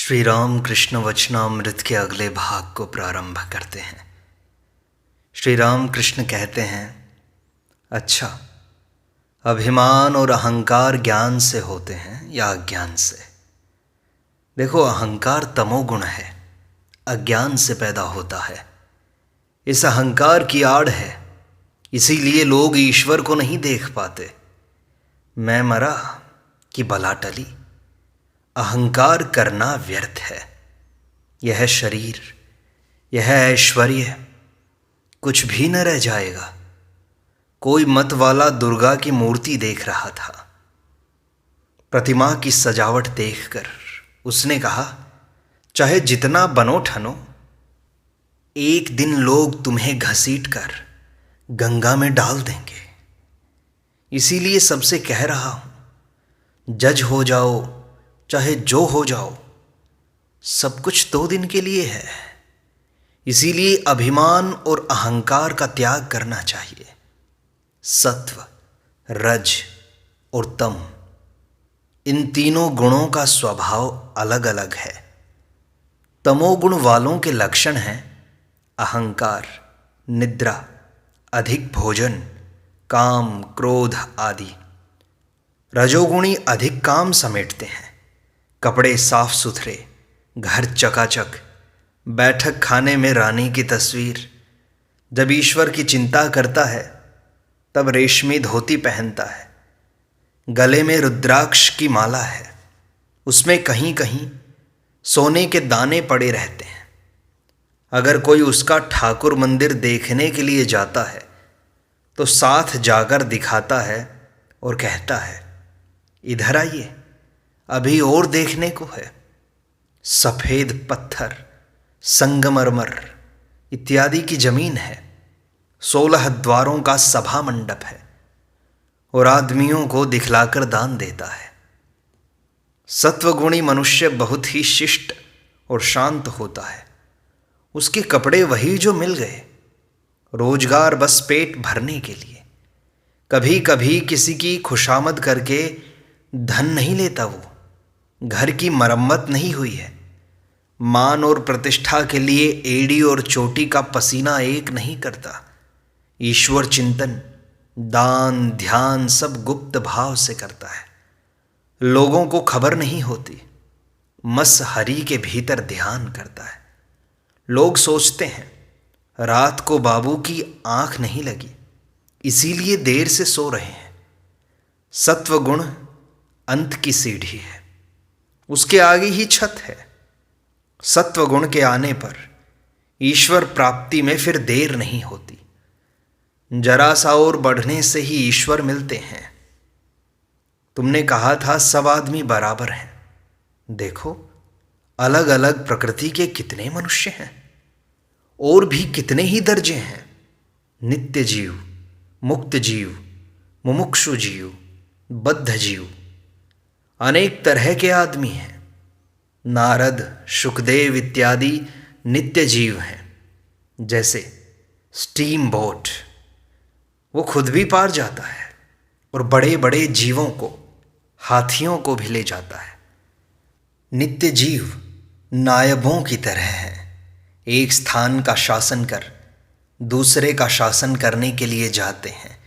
श्री राम कृष्ण वचनामृत के अगले भाग को प्रारंभ करते हैं। श्री राम कृष्ण कहते हैं, अच्छा, अभिमान और अहंकार ज्ञान से होते हैं या अज्ञान से? देखो, अहंकार तमोगुण है, अज्ञान से पैदा होता है। इस अहंकार की आड़ है, इसीलिए लोग ईश्वर को नहीं देख पाते। मैं मरा कि बला टली। अहंकार करना व्यर्थ है। यह शरीर, यह ऐश्वर्य कुछ भी न रह जाएगा। कोई मत वाला दुर्गा की मूर्ति देख रहा था। प्रतिमा की सजावट देखकर उसने कहा, चाहे जितना बनो ठनो, एक दिन लोग तुम्हें घसीट कर गंगा में डाल देंगे। इसीलिए सबसे कह रहा हूं, जज हो जाओ चाहे जो हो जाओ, सब कुछ 2 दिन के लिए है। इसीलिए अभिमान और अहंकार का त्याग करना चाहिए। सत्व, रज और तम, इन तीनों गुणों का स्वभाव अलग अलग है। तमोगुण वालों के लक्षण हैं अहंकार, निद्रा, अधिक भोजन, काम, क्रोध आदि। रजोगुणी अधिक काम समेटते हैं, कपड़े साफ सुथरे, घर चकाचक, बैठक खाने में रानी की तस्वीर। जब ईश्वर की चिंता करता है तब रेशमी धोती पहनता है, गले में रुद्राक्ष की माला है, उसमें कहीं कहीं सोने के दाने पड़े रहते हैं। अगर कोई उसका ठाकुर मंदिर देखने के लिए जाता है तो साथ जाकर दिखाता है और कहता है, इधर आइए, अभी और देखने को है। सफेद पत्थर, संगमरमर इत्यादि की जमीन है, 16 द्वारों का सभा मंडप है और आदमियों को दिखलाकर दान देता है। सत्वगुणी मनुष्य बहुत ही शिष्ट और शांत होता है। उसके कपड़े वही जो मिल गए, रोजगार बस पेट भरने के लिए। कभी कभी किसी की खुशामद करके धन नहीं लेता वो, घर की मरम्मत नहीं हुई है, मान और प्रतिष्ठा के लिए एड़ी और चोटी का पसीना एक नहीं करता। ईश्वर चिंतन, दान, ध्यान सब गुप्त भाव से करता है, लोगों को खबर नहीं होती। मस हरि के भीतर ध्यान करता है। लोग सोचते हैं रात को बाबू की आंख नहीं लगी, इसीलिए देर से सो रहे हैं। सत्वगुण अंत की सीढ़ी है, उसके आगे ही छत है। सत्वगुण के आने पर ईश्वर प्राप्ति में फिर देर नहीं होती। जरा सा और बढ़ने से ही ईश्वर मिलते हैं। तुमने कहा था सब आदमी बराबर हैं। देखो, अलग अलग प्रकृति के कितने मनुष्य हैं, और भी कितने ही दर्जे हैं। नित्य जीव, मुक्त जीव, मुमुक्षु जीव, बद्ध जीव, अनेक तरह के आदमी हैं। नारद, शुकदेव इत्यादि नित्य जीव हैं। जैसे स्टीम बोट, वो खुद भी पार जाता है और बड़े बड़े जीवों को, हाथियों को भी ले जाता है। नित्य जीव नायबों की तरह है। एक स्थान का शासन कर दूसरे का शासन करने के लिए जाते हैं।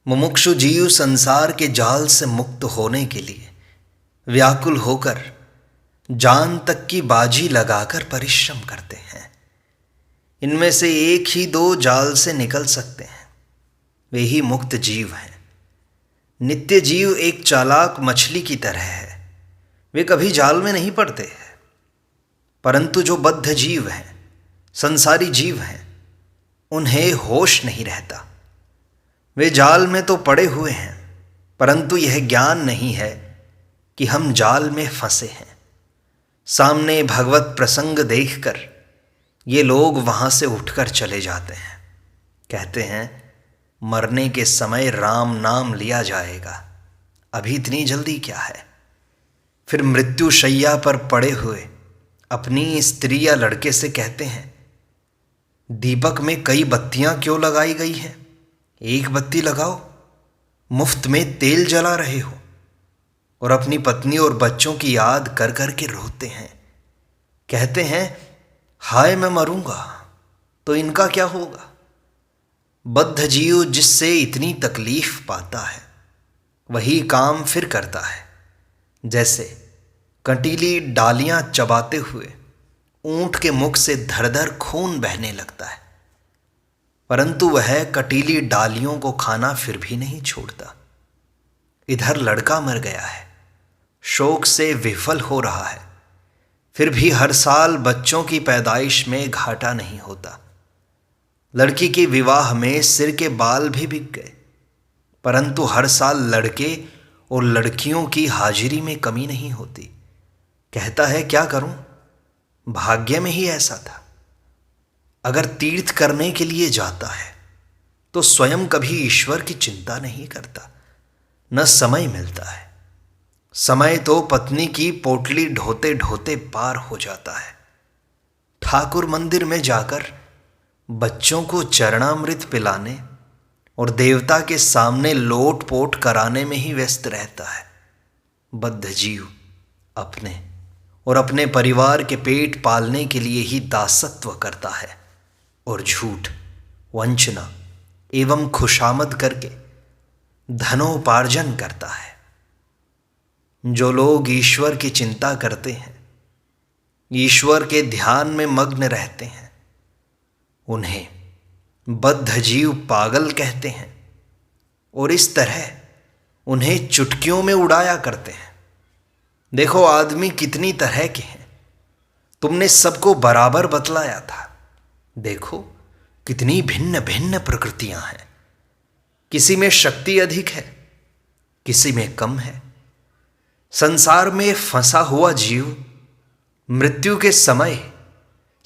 मुमुक्षु जीव संसार के जाल से मुक्त होने के लिए व्याकुल होकर जान तक की बाजी लगाकर परिश्रम करते हैं। इनमें से 1 ही 2 जाल से निकल सकते हैं, वे ही मुक्त जीव हैं। नित्य जीव एक चालाक मछली की तरह है, वे कभी जाल में नहीं पड़ते हैं। परंतु जो बद्ध जीव हैं, संसारी जीव हैं, उन्हें होश नहीं रहता। वे जाल में तो पड़े हुए हैं, परंतु यह ज्ञान नहीं है कि हम जाल में फंसे हैं। सामने भगवत प्रसंग देखकर ये लोग वहां से उठकर चले जाते हैं। कहते हैं, मरने के समय राम नाम लिया जाएगा, अभी इतनी जल्दी क्या है। फिर मृत्यु शैया पर पड़े हुए अपनी स्त्री या लड़के से कहते हैं, दीपक में कई बत्तियां क्यों लगाई गई हैं, एक बत्ती लगाओ। मुफ्त में तेल जला रहे हो। और अपनी पत्नी और बच्चों की याद कर कर के रोते हैं, कहते हैं हाय मैं मरूंगा तो इनका क्या होगा। बद्ध जीव जिससे इतनी तकलीफ पाता है वही काम फिर करता है, जैसे कंटीली डालियां चबाते हुए ऊंट के मुख से धर धर खून बहने लगता है, परंतु वह कटीली डालियों को खाना फिर भी नहीं छोड़ता। इधर लड़का मर गया है, शोक से विफल हो रहा है, फिर भी हर साल बच्चों की पैदाइश में घाटा नहीं होता। लड़की के विवाह में सिर के बाल भी बिक गए, परंतु हर साल लड़के और लड़कियों की हाजिरी में कमी नहीं होती। कहता है क्या करूं, भाग्य में ही ऐसा था। अगर तीर्थ करने के लिए जाता है तो स्वयं कभी ईश्वर की चिंता नहीं करता, न समय मिलता है। समय तो पत्नी की पोटली ढोते ढोते पार हो जाता है। ठाकुर मंदिर में जाकर बच्चों को चरणामृत पिलाने और देवता के सामने लोट पोट कराने में ही व्यस्त रहता है। बद्ध जीव अपने और अपने परिवार के पेट पालने के लिए ही दासत्व करता है और झूठ, वंचना एवं खुशामद करके धनोपार्जन करता है। जो लोग ईश्वर की चिंता करते हैं, ईश्वर के ध्यान में मग्न रहते हैं, उन्हें बद्ध जीव पागल कहते हैं और इस तरह उन्हें चुटकियों में उड़ाया करते हैं। देखो आदमी कितनी तरह के हैं, तुमने सबको बराबर बतलाया था। देखो कितनी भिन्न भिन्न प्रकृतियां हैं, किसी में शक्ति अधिक है, किसी में कम है। संसार में फंसा हुआ जीव मृत्यु के समय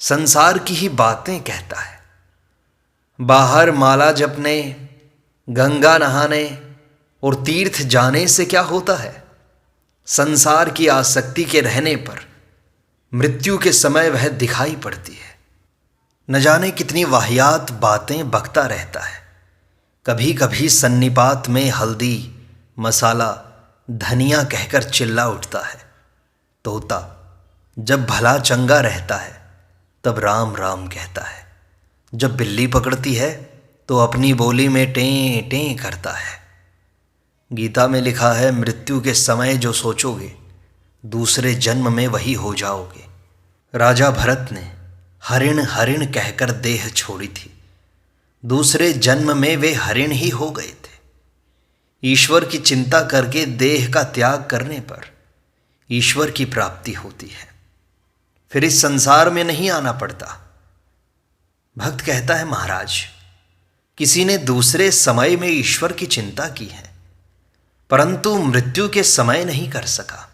संसार की ही बातें कहता है। बाहर माला जपने, गंगा नहाने और तीर्थ जाने से क्या होता है। संसार की आसक्ति के रहने पर मृत्यु के समय वह दिखाई पड़ती है। न जाने कितनी वाहियात बातें बकता रहता है। कभी कभी सन्निपात में हल्दी, मसाला, धनिया कहकर चिल्ला उठता है। तोता जब भला चंगा रहता है तब राम राम कहता है, जब बिल्ली पकड़ती है तो अपनी बोली में टें टें करता है। गीता में लिखा है मृत्यु के समय जो सोचोगे दूसरे जन्म में वही हो जाओगे। राजा भरत ने हरिण हरिण कहकर देह छोड़ी थी, दूसरे जन्म में वे हरिण ही हो गए थे। ईश्वर की चिंता करके देह का त्याग करने पर ईश्वर की प्राप्ति होती है, फिर इस संसार में नहीं आना पड़ता। भक्त कहता है महाराज, किसी ने दूसरे समय में ईश्वर की चिंता की है परंतु मृत्यु के समय नहीं कर सका,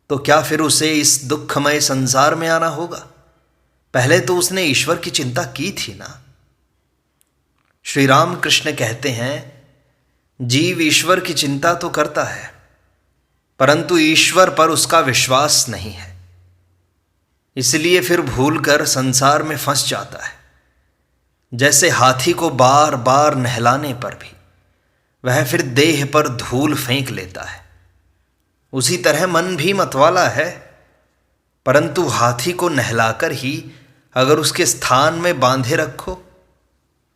तो क्या फिर उसे इस दुखमय संसार में आना होगा। पहले तो उसने ईश्वर की चिंता की थी ना। श्री राम कृष्ण कहते हैं जीव ईश्वर की चिंता तो करता है परंतु ईश्वर पर उसका विश्वास नहीं है, इसलिए फिर भूलकर संसार में फंस जाता है। जैसे हाथी को बार बार नहलाने पर भी वह फिर देह पर धूल फेंक लेता है, उसी तरह मन भी मतवाला है, परंतु हाथी को नहलाकर ही अगर उसके स्थान में बांधे रखो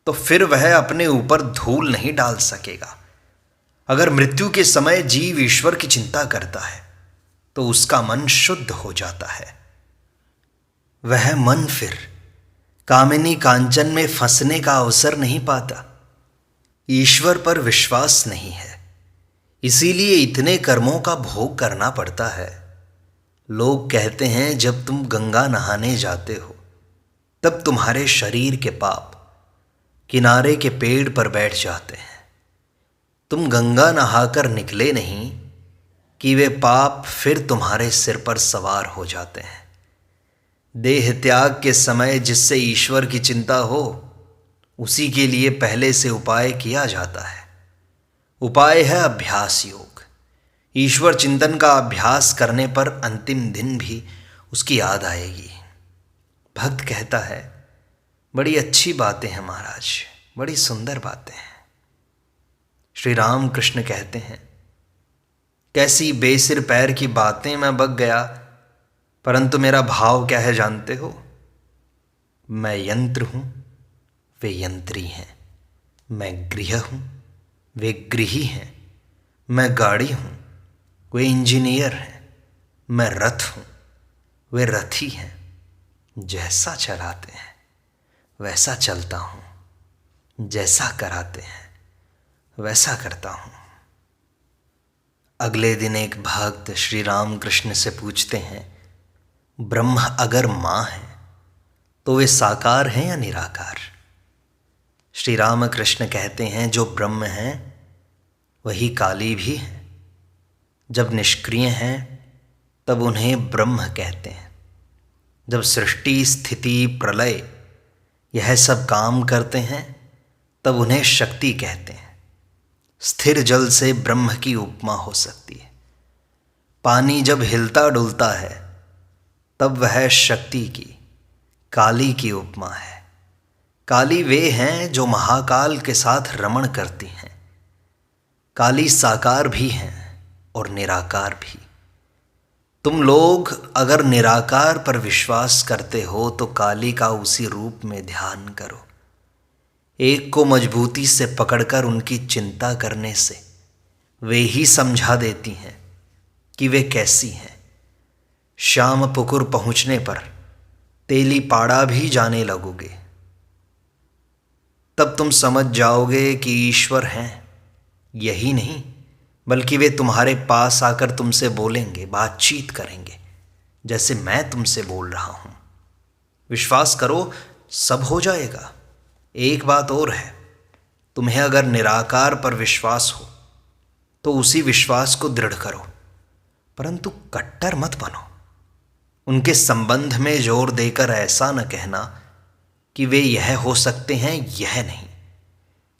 तो फिर वह अपने ऊपर धूल नहीं डाल सकेगा। अगर मृत्यु के समय जीव ईश्वर की चिंता करता है तो उसका मन शुद्ध हो जाता है। वह मन फिर कामिनी कांचन में फंसने का अवसर नहीं पाता। ईश्वर पर विश्वास नहीं है, इसीलिए इतने कर्मों का भोग करना पड़ता है। लोग कहते हैं जब तुम गंगा नहाने जाते हो तब तुम्हारे शरीर के पाप किनारे के पेड़ पर बैठ जाते हैं। तुम गंगा नहाकर निकले नहीं कि वे पाप फिर तुम्हारे सिर पर सवार हो जाते हैं। देह त्याग के समय जिससे ईश्वर की चिंता हो उसी के लिए पहले से उपाय किया जाता है। उपाय है अभ्यास योग। ईश्वर चिंतन का अभ्यास करने पर अंतिम दिन भी उसकी याद आएगी। भक्त कहता है बड़ी अच्छी बातें हैं महाराज, बड़ी सुंदर बातें हैं। श्री राम कृष्ण कहते हैं कैसी बेसिर पैर की बातें मैं बक गया, परंतु मेरा भाव क्या है जानते हो? मैं यंत्र हूँ, वे यंत्री हैं। मैं गृह हूँ, वे गृही हैं। मैं गाड़ी हूँ, वे इंजीनियर हैं। मैं रथ हूँ, वे रथी हैं। जैसा चलाते हैं वैसा चलता हूँ, जैसा कराते हैं वैसा करता हूँ। अगले दिन एक भक्त श्री राम कृष्ण से पूछते हैं, ब्रह्म अगर माँ है तो वे साकार हैं या निराकार? श्री राम कृष्ण कहते हैं, जो ब्रह्म हैं वही काली भी है। जब निष्क्रिय हैं तब उन्हें ब्रह्म कहते हैं। जब सृष्टि स्थिति प्रलय यह सब काम करते हैं तब उन्हें शक्ति कहते हैं। स्थिर जल से ब्रह्म की उपमा हो सकती है। पानी जब हिलता डुलता है तब वह शक्ति की, काली की उपमा है। काली वे हैं जो महाकाल के साथ रमण करती हैं। काली साकार भी हैं और निराकार भी। तुम लोग अगर निराकार पर विश्वास करते हो तो काली का उसी रूप में ध्यान करो। एक को मजबूती से पकड़कर उनकी चिंता करने से वे ही समझा देती हैं कि वे कैसी हैं। श्याम पुकुर पहुंचने पर तेली पाड़ा भी जाने लगोगे, तब तुम समझ जाओगे कि ईश्वर हैं। यही नहीं बल्कि वे तुम्हारे पास आकर तुमसे बोलेंगे, बातचीत करेंगे, जैसे मैं तुमसे बोल रहा हूं। विश्वास करो, सब हो जाएगा। एक बात और है, तुम्हें अगर निराकार पर विश्वास हो तो उसी विश्वास को दृढ़ करो, परंतु कट्टर मत बनो। उनके संबंध में जोर देकर ऐसा न कहना कि वे यह हो सकते हैं, यह नहीं।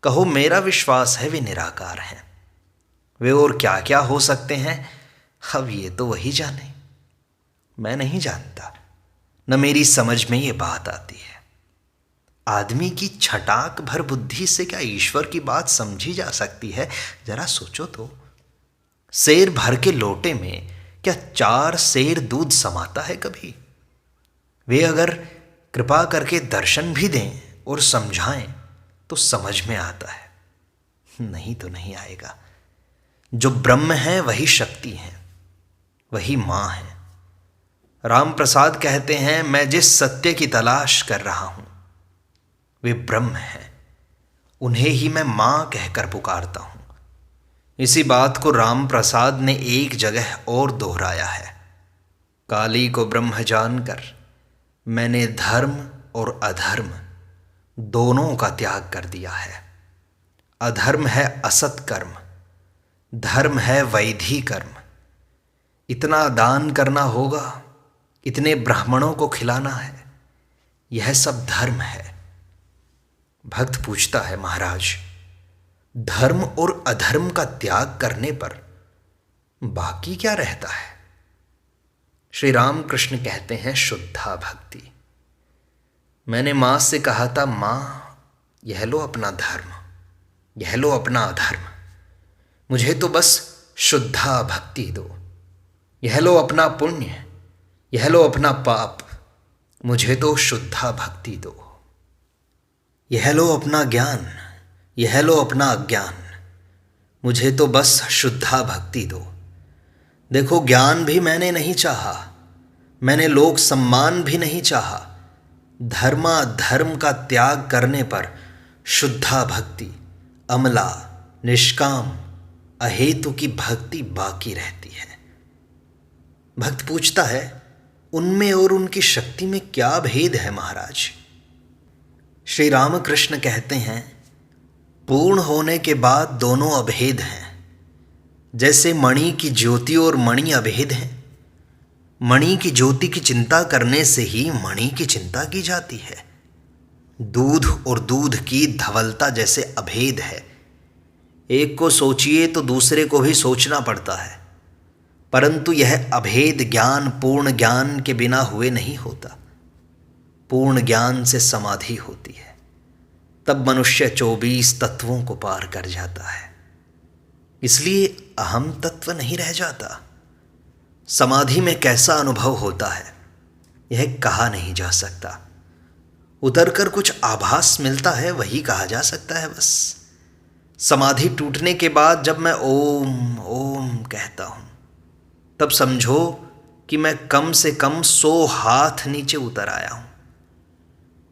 कहो, मेरा विश्वास है वे निराकार हैं। वे और क्या क्या हो सकते हैं, अब ये तो वही जाने। मैं नहीं जानता, न मेरी समझ में ये बात आती है। आदमी की छटाक भर बुद्धि से क्या ईश्वर की बात समझी जा सकती है? जरा सोचो तो। सेर भर के लोटे में क्या 4 सेर दूध समाता है कभी? वे अगर कृपा करके दर्शन भी दें और समझाएं तो समझ में आता है, नहीं तो नहीं आएगा। जो ब्रह्म है वही शक्ति है, वही माँ है। राम प्रसाद कहते हैं, मैं जिस सत्य की तलाश कर रहा हूं वे ब्रह्म हैं। उन्हें ही मैं माँ कहकर पुकारता हूं। इसी बात को राम प्रसाद ने एक जगह और दोहराया है। काली को ब्रह्म जानकर मैंने धर्म और अधर्म दोनों का त्याग कर दिया है। अधर्म है असत कर्म, धर्म है वैधि कर्म। इतना दान करना होगा, इतने ब्राह्मणों को खिलाना है, यह सब धर्म है। भक्त पूछता है, महाराज, धर्म और अधर्म का त्याग करने पर बाकी क्या रहता है? श्री राम कृष्ण कहते हैं, शुद्धा भक्ति। मैंने मां से कहा था, मां यह लो अपना धर्म, यह लो अपना अधर्म, मुझे तो बस शुद्धा भक्ति दो। यह लो अपना पुण्य, यह लो अपना पाप, मुझे तो शुद्धा भक्ति दो। यह लो अपना ज्ञान, यह लो अपना अज्ञान, मुझे तो बस शुद्धा भक्ति दो। देखो, ज्ञान भी मैंने नहीं चाहा, मैंने लोक सम्मान भी नहीं चाहा। धर्म का त्याग करने पर शुद्धा भक्ति, अमला, निष्काम, अहेतु की भक्ति बाकी रहती है। भक्त पूछता है, उनमें और उनकी शक्ति में क्या भेद है महाराज? श्री रामकृष्ण कहते हैं, पूर्ण होने के बाद दोनों अभेद हैं। जैसे मणि की ज्योति और मणि अभेद हैं। मणि की ज्योति की चिंता करने से ही मणि की चिंता की जाती है। दूध और दूध की धवलता जैसे अभेद है। एक को सोचिए तो दूसरे को भी सोचना पड़ता है, परंतु यह अभेद ज्ञान पूर्ण ज्ञान के बिना हुए नहीं होता। पूर्ण ज्ञान से समाधि होती है, तब मनुष्य 24 तत्वों को पार कर जाता है। इसलिए अहम तत्व नहीं रह जाता। समाधि में कैसा अनुभव होता है? यह कहा नहीं जा सकता। उतरकर कुछ आभास मिलता है, वही कहा जा सकता है बस। समाधि टूटने के बाद जब मैं ओम ओम कहता हूँ, तब समझो कि मैं कम से कम 100 हाथ नीचे उतर आया हूँ।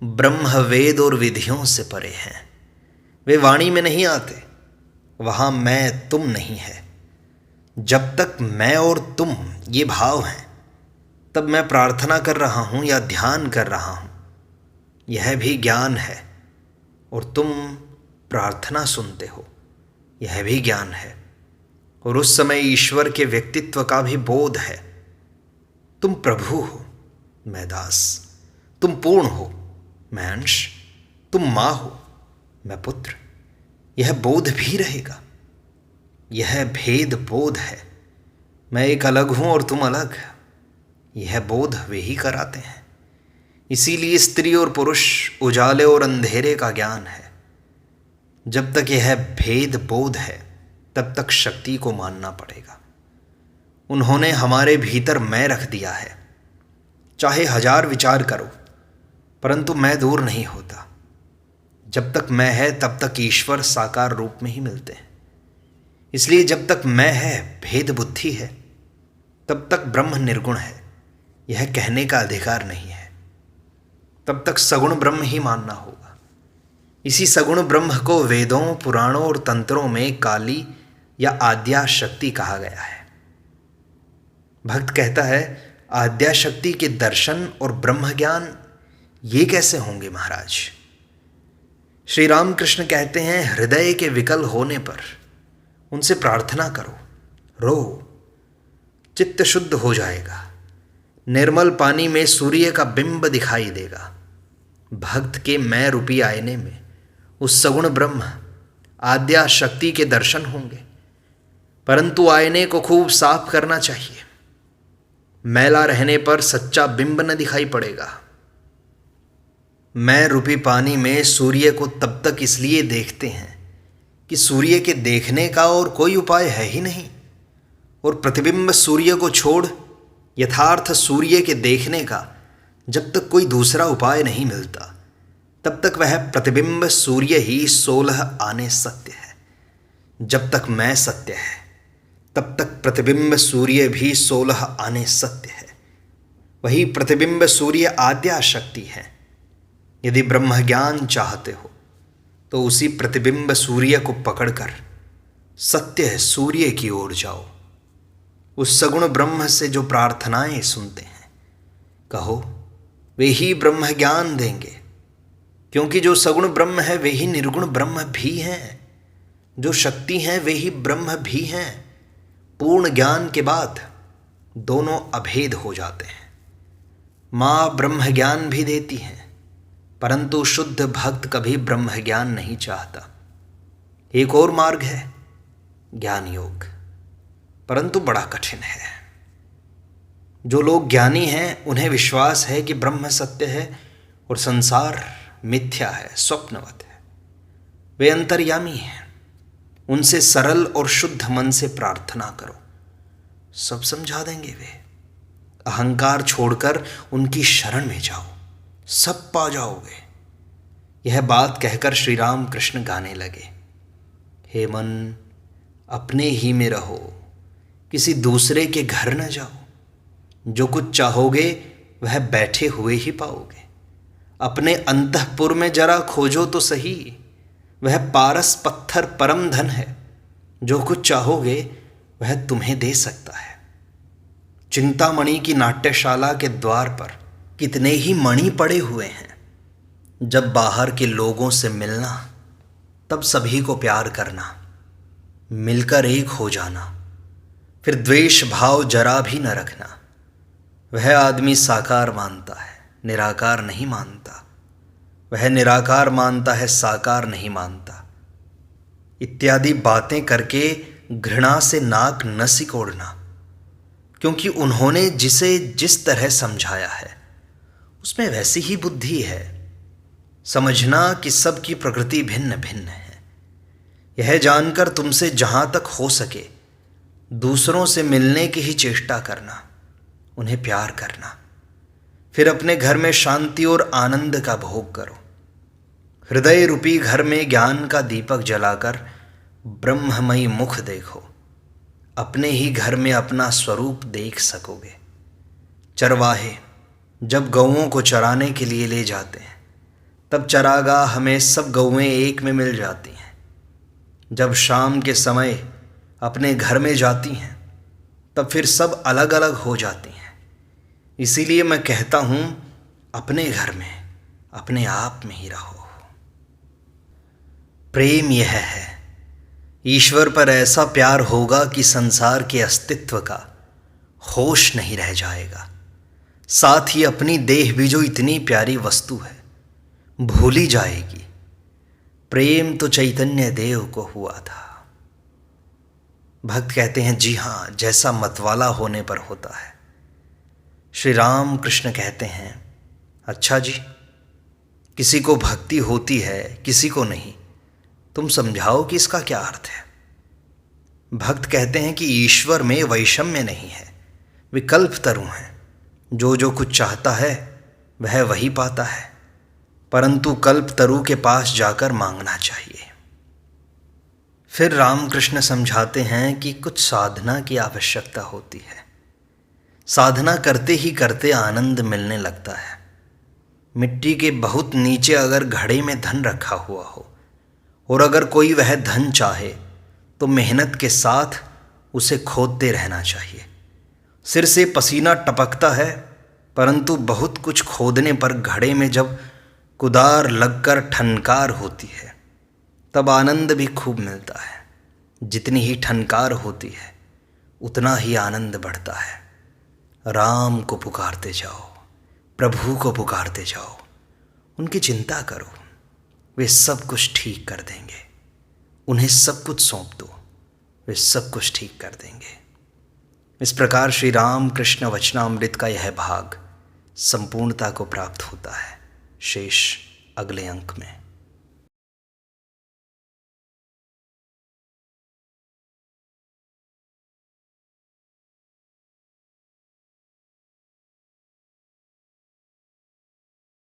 ब्रह्म वेद और विधियों से परे हैं, वे वाणी में नहीं आते। वहाँ मैं तुम नहीं है। जब तक मैं और तुम ये भाव हैं, तब मैं प्रार्थना कर रहा हूँ या ध्यान कर रहा हूँ, यह भी ज्ञान है। और तुम प्रार्थना सुनते हो, यह भी ज्ञान है। और उस समय ईश्वर के व्यक्तित्व का भी बोध है। तुम प्रभु हो, मैं दास। तुम पूर्ण हो, मैं अंश। तुम माँ हो, मैं पुत्र। यह बोध भी रहेगा। यह भेद बोध है। मैं एक अलग हूं और तुम अलग। यह बोध वे ही कराते हैं। इसीलिए स्त्री और पुरुष, उजाले और अंधेरे का ज्ञान है। जब तक यह भेद बोध है, तब तक शक्ति को मानना पड़ेगा। उन्होंने हमारे भीतर मैं रख दिया है। चाहे 1000 विचार करो, परंतु मैं दूर नहीं होता। जब तक मैं है, तब तक ईश्वर साकार रूप में ही मिलते हैं। इसलिए जब तक मैं है, भेद बुद्धि है, तब तक ब्रह्म निर्गुण है, यह कहने का अधिकार नहीं है। तब तक सगुण ब्रह्म ही मानना होगा। इसी सगुण ब्रह्म को वेदों, पुराणों और तंत्रों में काली या आद्या शक्ति कहा गया है। भक्त कहता है, आद्या शक्ति के दर्शन और ब्रह्म ज्ञान ये कैसे होंगे महाराज? श्री रामकृष्ण कहते हैं, हृदय के विकल होने पर उनसे प्रार्थना करो, रो, चित्त शुद्ध हो जाएगा। निर्मल पानी में सूर्य का बिंब दिखाई देगा। भक्त के मैं रूपी आईने में उस सगुण ब्रह्म आद्या शक्ति के दर्शन होंगे। परंतु आईने को खूब साफ करना चाहिए। मैला रहने पर सच्चा बिंब न दिखाई पड़ेगा। मैं रूपी पानी में सूर्य को तब तक इसलिए देखते हैं कि सूर्य के देखने का और कोई उपाय है ही नहीं। और प्रतिबिंब सूर्य को छोड़ यथार्थ सूर्य के देखने का जब तक कोई दूसरा उपाय नहीं मिलता, तब तक वह प्रतिबिंब सूर्य ही 16 आने सत्य है। जब तक मैं सत्य है, तब तक प्रतिबिंब सूर्य भी 16 आने सत्य है। वही प्रतिबिंब सूर्य आद्या शक्ति है। यदि ब्रह्म ज्ञान चाहते हो, तो उसी प्रतिबिंब सूर्य को पकड़कर सत्य सूर्य की ओर जाओ। उस सगुण ब्रह्म से जो प्रार्थनाएं सुनते हैं, कहो, वे ही ब्रह्म ज्ञान देंगे। क्योंकि जो सगुण ब्रह्म है, वे ही निर्गुण ब्रह्म भी हैं। जो शक्ति हैं, वे ही ब्रह्म भी हैं। पूर्ण ज्ञान के बाद दोनों अभेद हो जाते हैं। माँ ब्रह्म ज्ञान भी देती है, परंतु शुद्ध भक्त कभी ब्रह्म ज्ञान नहीं चाहता। एक और मार्ग है, ज्ञान योग, परंतु बड़ा कठिन है। जो लोग ज्ञानी हैं, उन्हें विश्वास है कि ब्रह्म सत्य है और संसार मिथ्या है, स्वप्नवत है। वे अंतर्यामी हैं। उनसे सरल और शुद्ध मन से प्रार्थना करो, सब समझा देंगे वे। अहंकार छोड़कर उनकी शरण में जाओ, सब पा जाओगे। यह बात कहकर श्री राम कृष्ण गाने लगे, हे मन, अपने ही में रहो, किसी दूसरे के घर न जाओ। जो कुछ चाहोगे वह बैठे हुए ही पाओगे। अपने अंतःपुर में जरा खोजो तो सही, वह पारस पत्थर परम धन है। जो कुछ चाहोगे वह तुम्हें दे सकता है। चिंतामणि की नाट्यशाला के द्वार पर कितने ही मणि पड़े हुए हैं। जब बाहर के लोगों से मिलना, तब सभी को प्यार करना, मिलकर एक हो जाना, फिर द्वेष भाव जरा भी न रखना। वह आदमी साकार मानता है, निराकार नहीं मानता। वह निराकार मानता है, साकार नहीं मानता। इत्यादि बातें करके घृणा से नाक न सिकोड़ना, क्योंकि उन्होंने जिसे जिस तरह समझाया है उसमें वैसी ही बुद्धि है। समझना कि सबकी प्रकृति भिन्न भिन्न है। यह जानकर तुमसे जहाँ तक हो सके दूसरों से मिलने की ही चेष्टा करना, उन्हें प्यार करना। फिर अपने घर में शांति और आनंद का भोग करो। हृदय रूपी घर में ज्ञान का दीपक जलाकर ब्रह्ममयी मुख देखो। अपने ही घर में अपना स्वरूप देख सकोगे। चरवाहे जब गौओं को चराने के लिए ले जाते हैं, तब चरागाह में सब गौएं एक में मिल जाती हैं। जब शाम के समय अपने घर में जाती हैं, तब फिर सब अलग अलग हो जाती हैं। इसीलिए मैं कहता हूँ, अपने घर में अपने आप में ही रहो। प्रेम यह है, ईश्वर पर ऐसा प्यार होगा कि संसार के अस्तित्व का होश नहीं रह जाएगा। साथ ही अपनी देह भी जो इतनी प्यारी वस्तु है, भूली जाएगी। प्रेम तो चैतन्य देव को हुआ था। भक्त कहते हैं, जी हाँ, जैसा मतवाला होने पर होता है। श्री राम कृष्ण कहते हैं, अच्छा जी, किसी को भक्ति होती है, किसी को नहीं। तुम समझाओ कि इसका क्या अर्थ है। भक्त कहते हैं कि ईश्वर में वैषम्य नहीं है, विकल्प तरु हैं। जो कुछ चाहता है वह वही पाता है, परंतु कल्प तरु के पास जाकर मांगना चाहिए। फिर रामकृष्ण समझाते हैं कि कुछ साधना की आवश्यकता होती है। साधना करते ही करते आनंद मिलने लगता है। मिट्टी के बहुत नीचे अगर घड़े में धन रखा हुआ हो और अगर कोई वह धन चाहे, तो मेहनत के साथ उसे खोदते रहना चाहिए। सिर से पसीना टपकता है, परंतु बहुत कुछ खोदने पर घड़े में जब कुदार लगकर ठनकार होती है, तब आनंद भी खूब मिलता है। जितनी ही ठनकार होती है, उतना ही आनंद बढ़ता है। राम को पुकारते जाओ, प्रभु को पुकारते जाओ, उनकी चिंता करो, वे सब कुछ ठीक कर देंगे। उन्हें सब कुछ सौंप दो, वे सब कुछ ठीक कर देंगे। इस प्रकार श्री राम कृष्ण वचनामृत का यह भाग संपूर्णता को प्राप्त होता है। शेष अगले अंक में।